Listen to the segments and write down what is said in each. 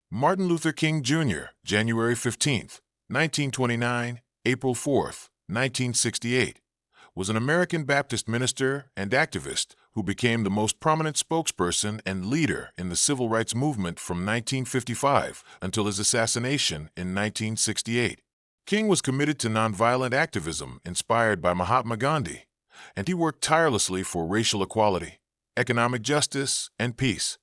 Martin Luther King Jr., January 15th, 1929, April 4th, 1968, was an American Baptist minister and activist who became the most prominent spokesperson and leader in the civil rights movement from 1955 until his assassination in 1968. King was committed to nonviolent activism inspired by Mahatma Gandhi, and he worked tirelessly for racial equality, economic justice, and peace.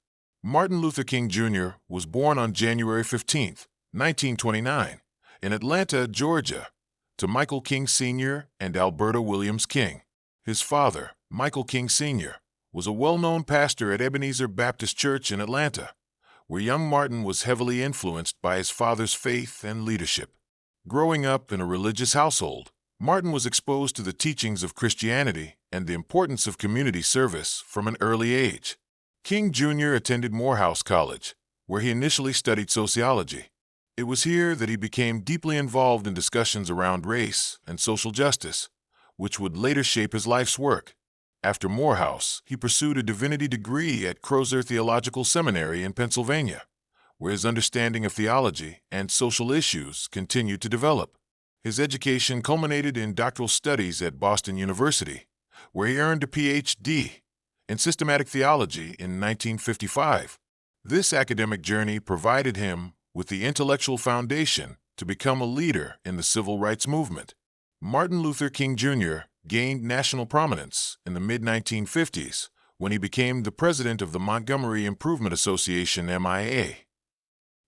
Martin Luther King Jr. was born on January 15, 1929, in Atlanta, Georgia, to Michael King Sr. and Alberta Williams King. His father, Michael King Sr., was a well-known pastor at Ebenezer Baptist Church in Atlanta, where young Martin was heavily influenced by his father's faith and leadership. Growing up in a religious household, Martin was exposed to the teachings of Christianity and the importance of community service from an early age. King Jr. attended Morehouse College, where he initially studied sociology. It was here that he became deeply involved in discussions around race and social justice, which would later shape his life's work. After Morehouse, he pursued a divinity degree at Crozer Theological Seminary in Pennsylvania, where his understanding of theology and social issues continued to develop. His education culminated in doctoral studies at Boston University, where he earned a Ph.D. in systematic theology in 1955. This academic journey provided him with the intellectual foundation to become a leader in the civil rights movement. Martin Luther King Jr. gained national prominence in the mid-1950s when he became the president of the Montgomery Improvement Association, MIA.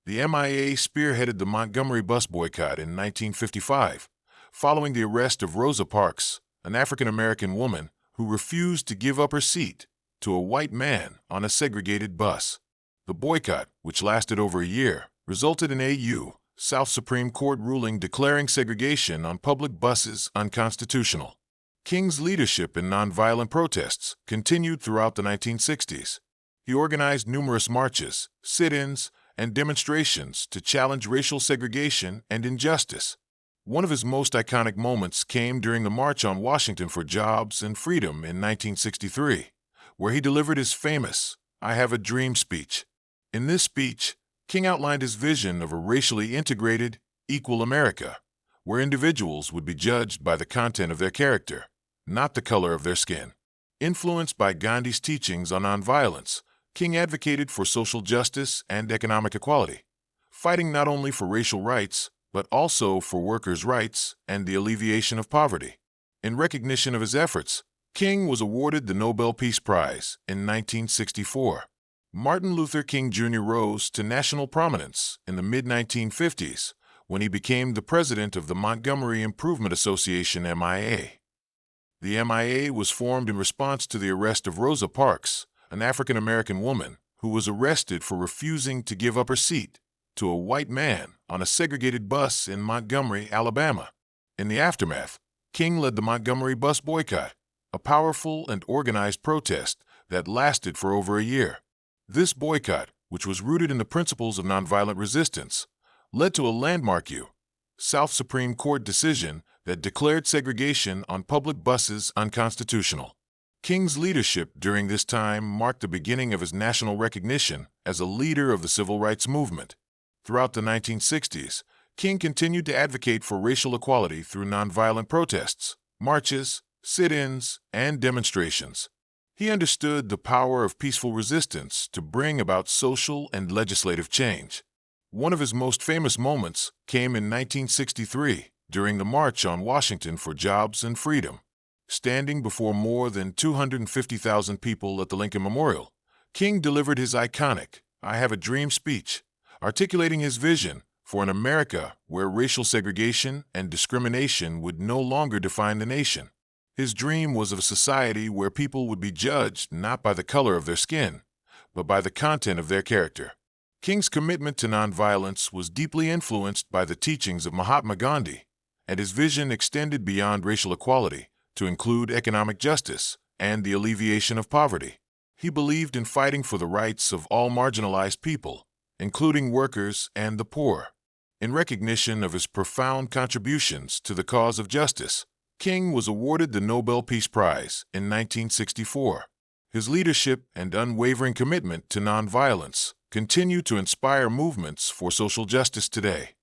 The MIA spearheaded the Montgomery bus boycott in 1955, following the arrest of Rosa Parks, an African-American woman who refused to give up her seat to a white man on a segregated bus. The boycott, which lasted over a year, resulted in a South Supreme Court ruling declaring segregation on public buses unconstitutional. King's leadership in nonviolent protests continued throughout the 1960s. He organized numerous marches, sit-ins, and demonstrations to challenge racial segregation and injustice. One of his most iconic moments came during the March on Washington for Jobs and Freedom in 1963, where he delivered his famous "I Have a Dream" speech. In this speech, King outlined his vision of a racially integrated, equal America, where individuals would be judged by the content of their character, not the color of their skin. Influenced by Gandhi's teachings on nonviolence, King advocated for social justice and economic equality, fighting not only for racial rights, but also for workers' rights and the alleviation of poverty. In recognition of his efforts, King was awarded the Nobel Peace Prize in 1964. Martin Luther King Jr. rose to national prominence in the mid-1950s when he became the president of the Montgomery Improvement Association, MIA. The MIA was formed in response to the arrest of Rosa Parks, an African-American woman who was arrested for refusing to give up her seat to a white man on a segregated bus in Montgomery, Alabama. In the aftermath, King led the Montgomery bus boycott, a powerful and organized protest that lasted for over a year. This boycott, which was rooted in the principles of nonviolent resistance, led to a landmark South Supreme Court decision that declared segregation on public buses unconstitutional. King's leadership during this time marked the beginning of his national recognition as a leader of the civil rights movement. Throughout the 1960s, King continued to advocate for racial equality through nonviolent protests, marches, sit-ins, and demonstrations. He understood the power of peaceful resistance to bring about social and legislative change. One of his most famous moments came in 1963 during the March on Washington for Jobs and Freedom. Standing before more than 250,000 people at the Lincoln Memorial, King delivered his iconic "I Have a Dream" speech, articulating his vision for an America where racial segregation and discrimination would no longer define the nation. His dream was of a society where people would be judged not by the color of their skin, but by the content of their character. King's commitment to nonviolence was deeply influenced by the teachings of Mahatma Gandhi, and his vision extended beyond racial equality to include economic justice and the alleviation of poverty. He believed in fighting for the rights of all marginalized people, including workers and the poor. In recognition of his profound contributions to the cause of justice, King was awarded the Nobel Peace Prize in 1964. His leadership and unwavering commitment to nonviolence continue to inspire movements for social justice today.